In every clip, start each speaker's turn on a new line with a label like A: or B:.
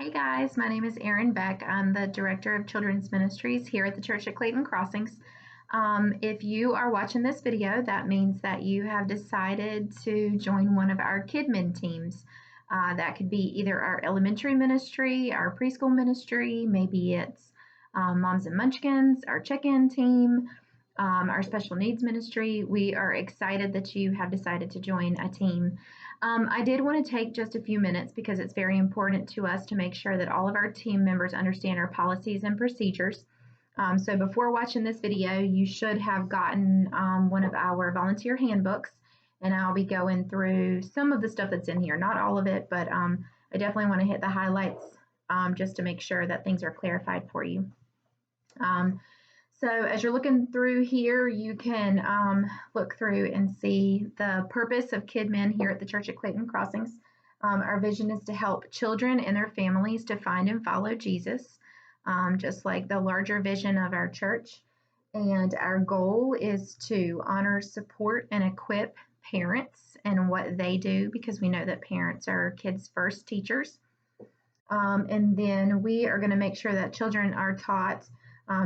A: Hey guys, my name is Erin Beck. I'm the Director of Children's Ministries here at the Church at Clayton Crossings. If you are watching this video, that means that you have decided to join one of our KidMin teams. That could be either our elementary ministry, our preschool ministry, maybe it's Moms and Munchkins, our check-in team, our special needs ministry. We are excited that you have decided to join a team. I did want to take just a few minutes because it's very important to us to make sure that all of our team members understand our policies and procedures. So before watching this video, you should have gotten one of our volunteer handbooks, and I'll be going through some of the stuff that's in here, not all of it, but I definitely want to hit the highlights just to make sure that things are clarified for you. So as you're looking through here, you can look through and see the purpose of KidMin here at the Church at Clayton Crossings. Our vision is to help children and their families to find and follow Jesus, just like the larger vision of our church. And our goal is to honor, support, and equip parents and what they do, because we know that parents are kids' first teachers. And then we are going to make sure that children are taught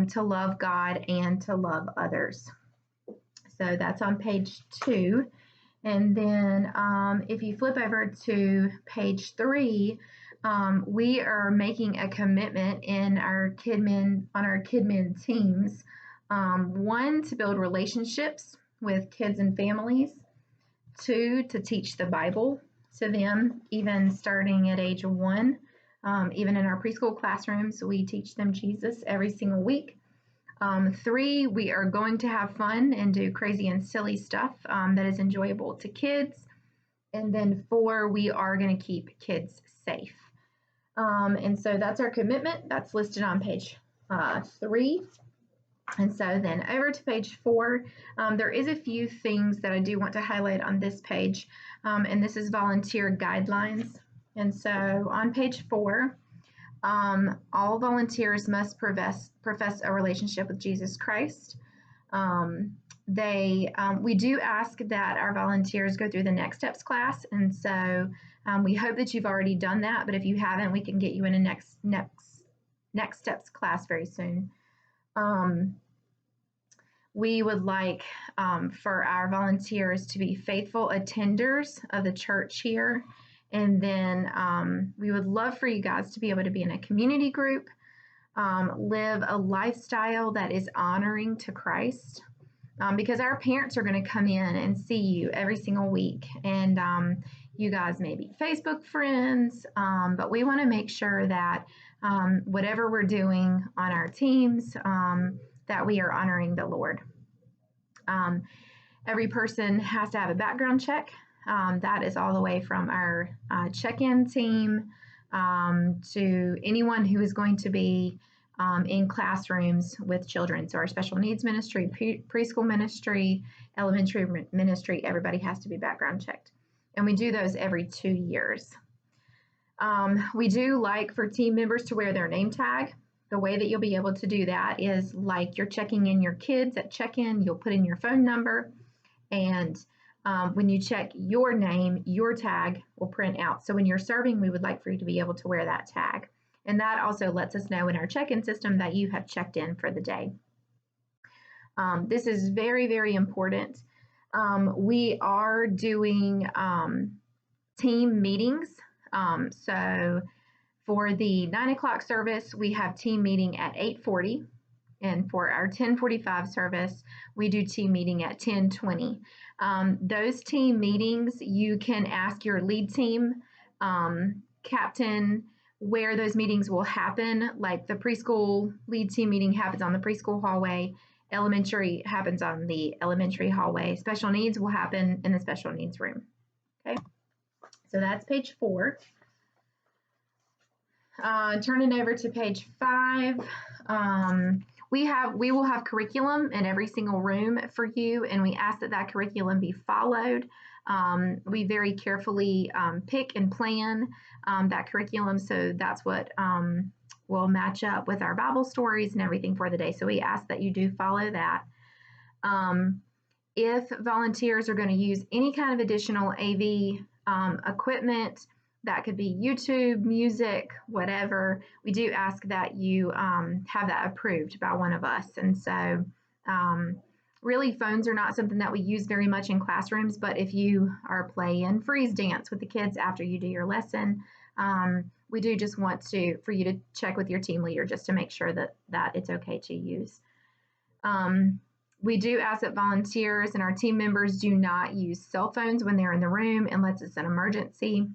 A: to love God and to love others. So that's on page 2. And then if you flip over to page 3, we are making a commitment on our KidMin teams. 1, to build relationships with kids and families. 2, to teach the Bible to them, even starting at age 1. Even in our preschool classrooms, we teach them Jesus every single week. 3, we are going to have fun and do crazy and silly stuff that is enjoyable to kids. And then 4, we are going to keep kids safe. And so that's our commitment. That's listed on page 3. And so then over to page 4, there is a few things that I do want to highlight on this page. And this is volunteer guidelines. And so on page 4, all volunteers must profess a relationship with Jesus Christ. We do ask that our volunteers go through the Next Steps class, and so we hope that you've already done that. But if you haven't, we can get you in a Next Steps class very soon. We would like for our volunteers to be faithful attenders of the church here. And then we would love for you guys to be able to be in a community group, live a lifestyle that is honoring to Christ, because our parents are going to come in and see you every single week. And you guys may be Facebook friends, but we want to make sure that whatever we're doing on our teams, that we are honoring the Lord. Every person has to have a background check. That is all the way from our check-in team to anyone who is going to be in classrooms with children. So our special needs ministry, preschool ministry, elementary ministry, everybody has to be background checked. And we do those every 2 years. We do like for team members to wear their name tag. The way that you'll be able to do that is like you're checking in your kids at check-in, you'll put in your phone number, and when you check your name, your tag will print out. So when you're serving, we would like for you to be able to wear that tag. And that also lets us know in our check-in system that you have checked in for the day. This is very, very important. We are doing team meetings. So for the 9 o'clock service, we have team meeting at 8:40. And for our 10:45 service, we do team meeting at 10:20. Those team meetings, you can ask your lead team captain where those meetings will happen. Like the preschool lead team meeting happens on the preschool hallway. Elementary happens on the elementary hallway. Special needs will happen in the special needs room. Okay, so that's page 4. Turning over to page 5. We will have curriculum in every single room for you, and we ask that that curriculum be followed. We very carefully pick and plan that curriculum, so that's what will match up with our Bible stories and everything for the day. So we ask that you do follow that. If volunteers are going to use any kind of additional AV equipment, that could be YouTube, music, whatever. We do ask that you have that approved by one of us. And so, really, phones are not something that we use very much in classrooms, but if you are playing freeze dance with the kids after you do your lesson, we do just want for you to check with your team leader just to make sure that it's okay to use. We do ask that volunteers and our team members do not use cell phones when they're in the room unless it's an emergency.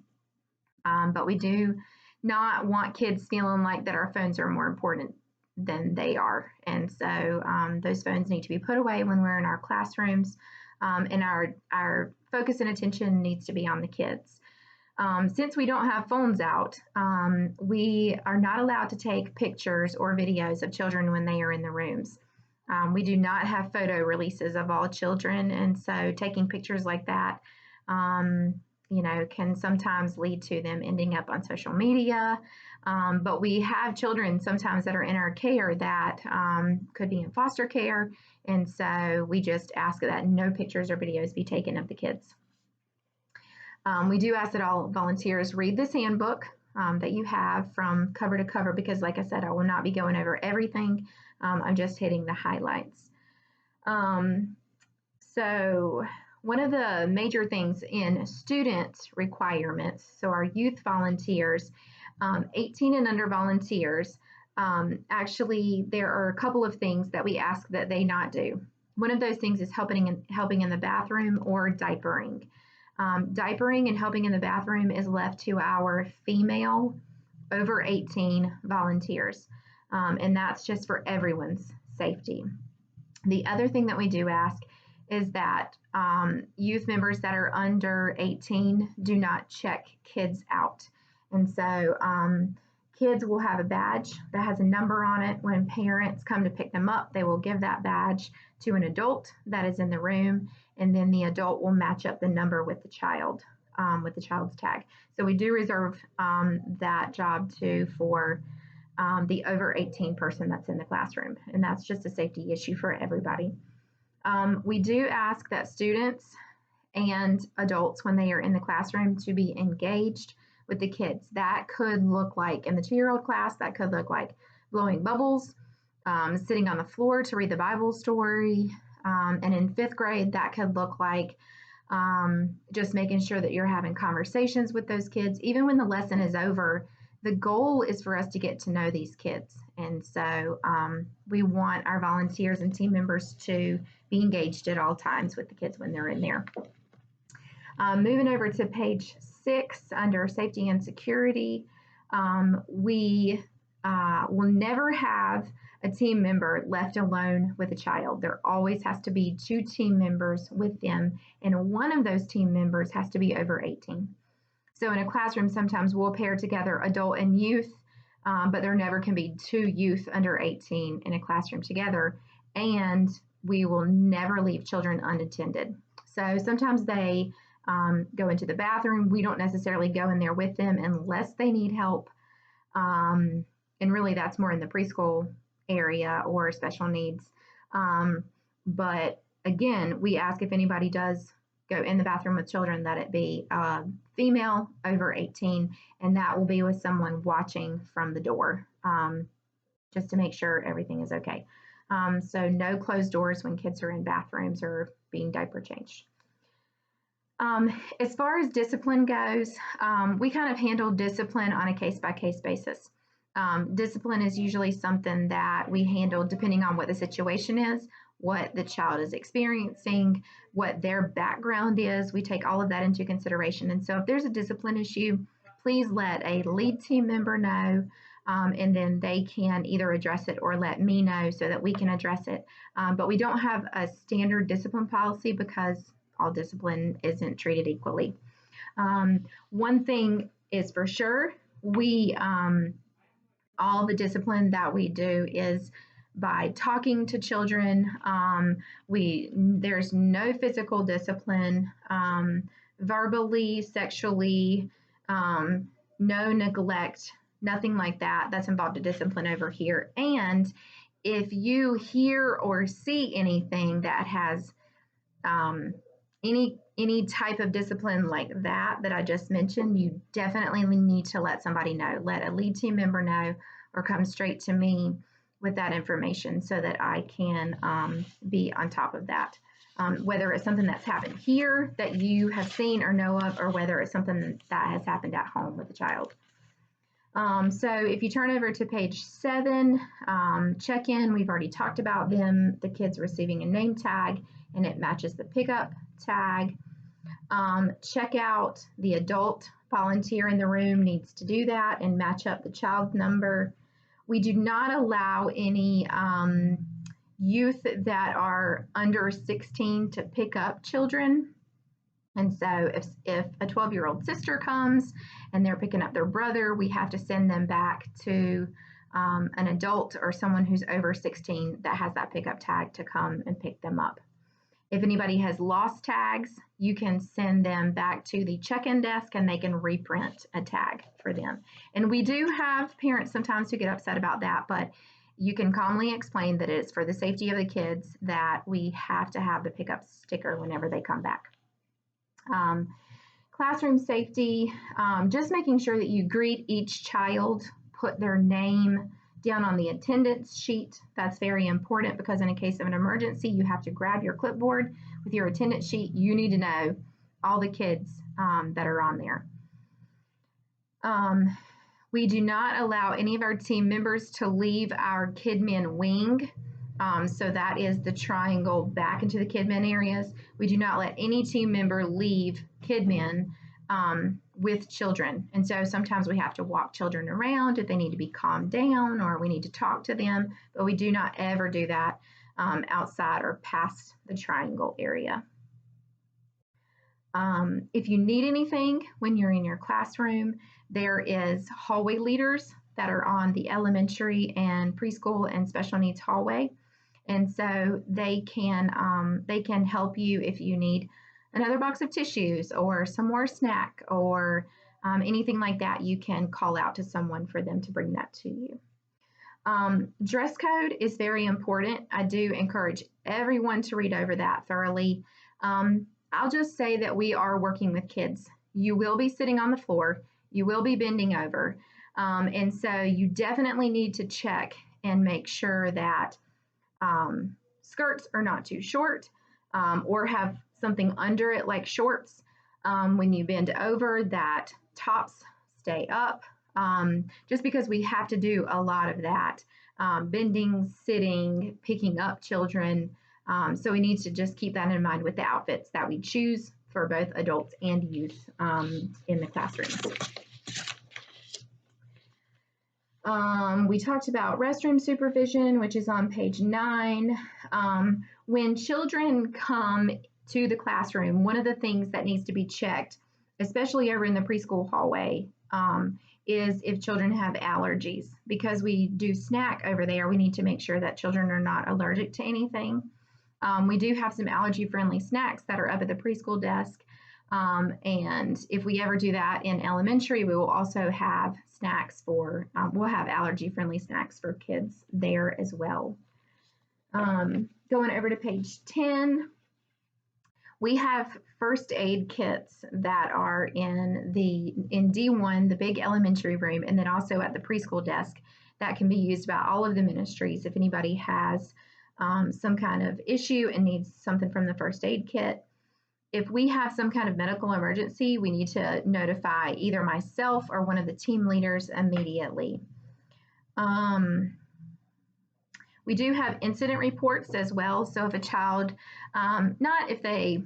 A: But we do not want kids feeling like that our phones are more important than they are. And so those phones need to be put away when we're in our classrooms, and our focus and attention needs to be on the kids. Since we don't have phones out, we are not allowed to take pictures or videos of children when they are in the rooms. We do not have photo releases of all children, and so taking pictures like that, can sometimes lead to them ending up on social media. But we have children sometimes that are in our care that could be in foster care, and so we just ask that no pictures or videos be taken of the kids. We do ask that all volunteers read this handbook that you have from cover to cover, because like I said, I will not be going over everything. I'm just hitting the highlights. So one of the major things in student requirements, so our youth volunteers, 18 and under volunteers, actually there are a couple of things that we ask that they not do. One of those things is helping in the bathroom or diapering. Diapering and helping in the bathroom is left to our female over 18 volunteers, and that's just for everyone's safety. The other thing that we do ask is that youth members that are under 18 do not check kids out. And so kids will have a badge that has a number on it. When parents come to pick them up, they will give that badge to an adult that is in the room, and then the adult will match up the number with the child, with the child's tag. So we do reserve that job too for the over 18 person that's in the classroom, and that's just a safety issue for everybody. We do ask that students and adults, when they are in the classroom, to be engaged with the kids. That could look like in the 2-year-old class, that could look like blowing bubbles, sitting on the floor to read the Bible story. And in 5th grade, that could look like just making sure that you're having conversations with those kids. Even when the lesson is over, the goal is for us to get to know these kids. And so we want our volunteers and team members to be engaged at all times with the kids when they're in there. Moving over to page 6 under safety and security, we will never have a team member left alone with a child. There always has to be 2 team members with them, and one of those team members has to be over 18. So in a classroom, sometimes we'll pair together adult and youth, but there never can be 2 youth under 18 in a classroom together, and we will never leave children unattended. So sometimes they go into the bathroom. We don't necessarily go in there with them unless they need help. And really that's more in the preschool area or special needs. But again, we ask if anybody does go in the bathroom with children that it be female over 18, and that will be with someone watching from the door, just to make sure everything is okay. So no closed doors when kids are in bathrooms or being diaper changed. As far as discipline goes, we kind of handle discipline on a case-by-case basis. Discipline is usually something that we handle depending on what the situation is, what the child is experiencing, what their background is. We take all of that into consideration. And so if there's a discipline issue, please let a lead team member know, and then they can either address it or let me know so that we can address it. But we don't have a standard discipline policy because all discipline isn't treated equally. One thing is for sure, all the discipline that we do is by talking to children. There's no physical discipline, verbally, sexually, no neglect, nothing like that. That's involved in discipline over here. And if you hear or see anything that has any type of discipline like that I just mentioned, you definitely need to let somebody know, let a lead team member know, or come straight to me with that information so that I can be on top of that. Whether it's something that's happened here that you have seen or know of, or whether it's something that has happened at home with the child. So if you turn over to page 7, check-in, we've already talked about them, the kids receiving a name tag, and it matches the pickup tag. Check out, the adult volunteer in the room needs to do that and match up the child number. We do not allow any youth that are under 16 to pick up children. And so if a 12-year-old sister comes and they're picking up their brother, we have to send them back to an adult or someone who's over 16 that has that pickup tag to come and pick them up. If anybody has lost tags, you can send them back to the check-in desk and they can reprint a tag for them. And we do have parents sometimes who get upset about that, but you can calmly explain that it's for the safety of the kids that we have to have the pickup sticker whenever they come back. Classroom safety, just making sure that you greet each child, put their name down on the attendance sheet. That's very important because in a case of an emergency, you have to grab your clipboard with your attendance sheet. You need to know all the kids that are on there. We do not allow any of our team members to leave our KidMin wing. So that is the triangle back into the KidMin areas. We do not let any team member leave KidMin with children. And so sometimes we have to walk children around if they need to be calmed down or we need to talk to them, but we do not ever do that outside or past the triangle area. If you need anything when you're in your classroom, there is hallway leaders that are on the elementary and preschool and special needs hallway. And so they can help you if you need another box of tissues or some more snack or anything like that. You can call out to someone for them to bring that to you. Dress code is very important. I do encourage everyone to read over that thoroughly. I'll just say that we are working with kids. You will be sitting on the floor. You will be bending over. And so you definitely need to check and make sure that skirts are not too short or have something under it like shorts. When you bend over, that tops stay up, just because we have to do a lot of that, bending, sitting, picking up children. So we need to just keep that in mind with the outfits that we choose for both adults and youth in the classrooms. We talked about restroom supervision, which is on page 9. When children come to the classroom, one of the things that needs to be checked, especially over in the preschool hallway, is if children have allergies. Because we do snack over there, we need to make sure that children are not allergic to anything. We do have some allergy-friendly snacks that are up at the preschool desk. And if we ever do that in elementary, we will also have snacks for, we'll have allergy-friendly snacks for kids there as well. Going over to page 10, we have first aid kits that are in D1, the big elementary room, and then also at the preschool desk that can be used by all of the ministries if anybody has some kind of issue and needs something from the first aid kit. If we have some kind of medical emergency, we need to notify either myself or one of the team leaders immediately. We do have incident reports as well. So if a child, not if they,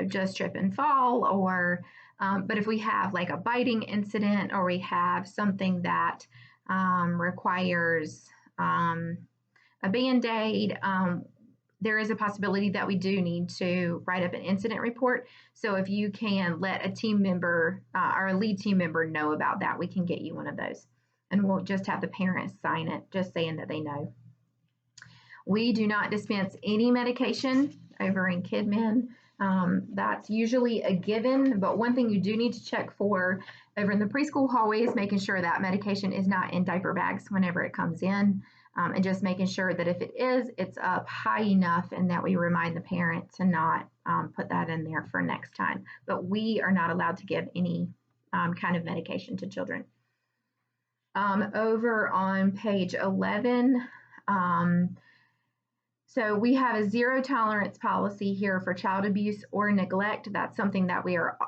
A: just trip and fall, or, but if we have like a biting incident or we have something that requires a Band-Aid, there is a possibility that we do need to write up an incident report. So if you can let a team member or a lead team member know about that, we can get you one of those. And we'll just have the parents sign it, just saying that they know. We do not dispense any medication over in KidMin. That's usually a given, but one thing you do need to check for over in the preschool hallway is making sure that medication is not in diaper bags whenever it comes in. And just making sure that if it is, it's up high enough and that we remind the parent to not put that in there for next time. But we are not allowed to give any kind of medication to children. Over on page 11, so we have a zero tolerance policy here for child abuse or neglect. That's something that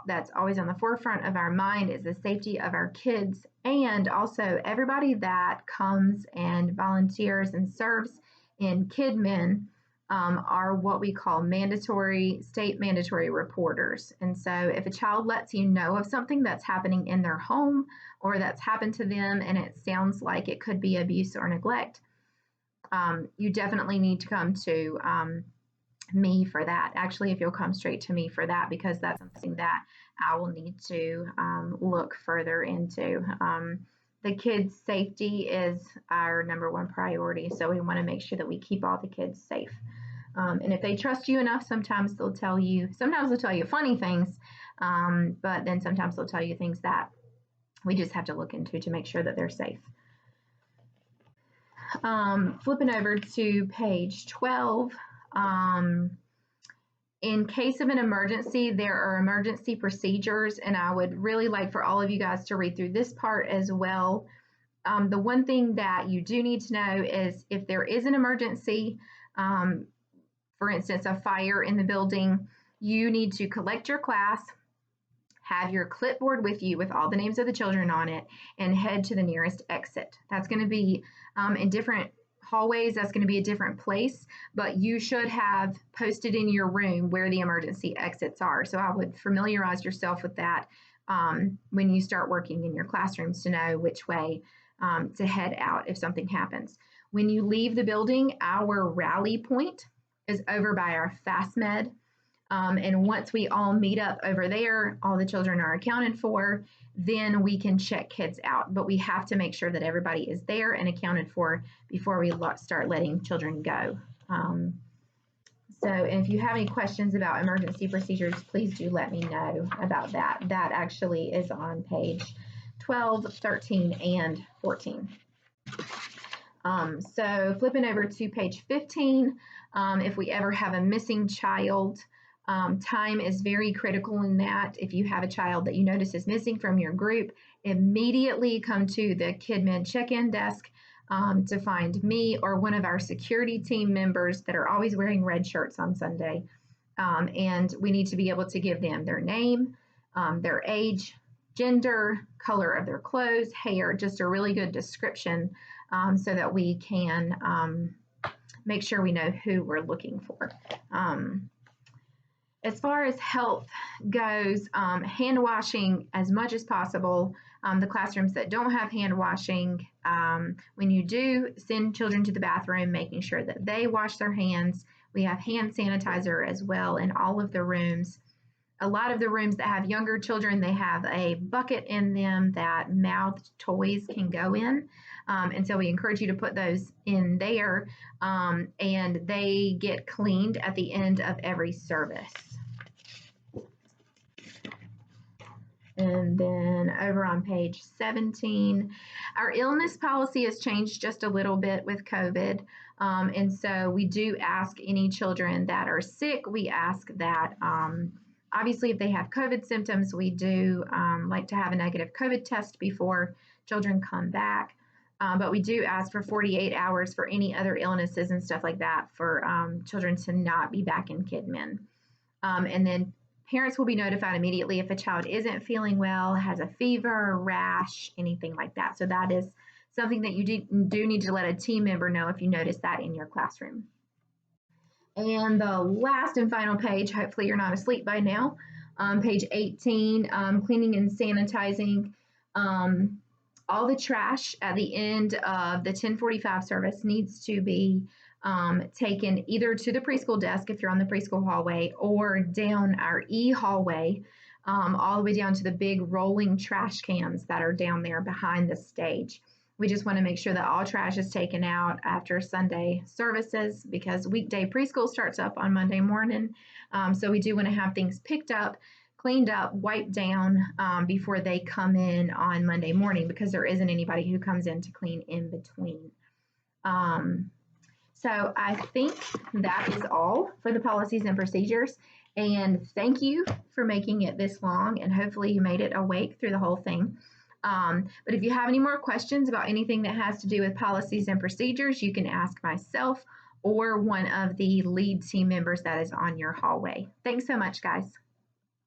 A: that's always on the forefront of our mind, is the safety of our kids, and also everybody that comes and volunteers and serves in KidMin are what we call state mandatory reporters. And so if a child lets you know of something that's happening in their home or that's happened to them and it sounds like it could be abuse or neglect, you definitely need to come to me for that. Actually, if you'll come straight to me for that, because that's something that I will need to look further into. The kids' safety is our number one priority, so we want to make sure that we keep all the kids safe. And if they trust you enough, sometimes they'll tell you funny things, but then sometimes they'll tell you things that we just have to look into to make sure that they're safe. Flipping over to page 12, in case of an emergency, there are emergency procedures, and I would really like for all of you guys to read through this part as well. The one thing that you do need to know is if there is an emergency, for instance, a fire in the building, you need to collect your class, have your clipboard with you with all the names of the children on it, and head to the nearest exit. That's going to be in different hallways. That's going to be a different place, but you should have posted in your room where the emergency exits are. So I would familiarize yourself with that when you start working in your classrooms to know which way to head out if something happens. When you leave the building, our rally point is over by our FastMed. And once we all meet up over there, all the children are accounted for, then we can check kids out. But we have to make sure that everybody is there and accounted for before we start letting children go. So if you have any questions about emergency procedures, please do let me know about that. That actually is on page 12, 13, and 14. So flipping over to page 15, if we ever have a missing child, time is very critical in that. If you have a child that you notice is missing from your group, immediately come to the KidMin check-in desk to find me or one of our security team members that are always wearing red shirts on Sunday. And we need to be able to give them their name, their age, gender, color of their clothes, hair, just a really good description so that we can make sure we know who we're looking for. As far as health goes, hand washing as much as possible. The classrooms that don't have hand washing, when you do send children to the bathroom, making sure that they wash their hands. We have hand sanitizer as well in all of the rooms. A lot of the rooms that have younger children, they have a bucket in them that mouthed toys can go in. And so we encourage you to put those in there, and they get cleaned at the end of every service. And then over on page 17, our illness policy has changed just a little bit with COVID. And so we do ask any children that are sick, we ask that obviously if they have COVID symptoms, we do like to have a negative COVID test before children come back. But we do ask for 48 hours for any other illnesses and stuff like that for children to not be back in KidMin. And then parents will be notified immediately if a child isn't feeling well, has a fever, rash, anything like that. So that is something that you do need to let a team member know if you notice that in your classroom. And the last and final page, hopefully you're not asleep by now, page 18, cleaning and sanitizing. All the trash at the end of the 10:45 service needs to be taken either to the preschool desk if you're on the preschool hallway or down our hallway, all the way down to the big rolling trash cans that are down there behind the stage. We just want to make sure that all trash is taken out after Sunday services because weekday preschool starts up on Monday morning. So we do want to have things picked up, cleaned up, wiped down before they come in on Monday morning because there isn't anybody who comes in to clean in between. So I think that is all for the policies and procedures. And thank you for making it this long, and hopefully you made it awake through the whole thing. But if you have any more questions about anything that has to do with policies and procedures, you can ask myself or one of the lead team members that is on your hallway. Thanks so much, guys.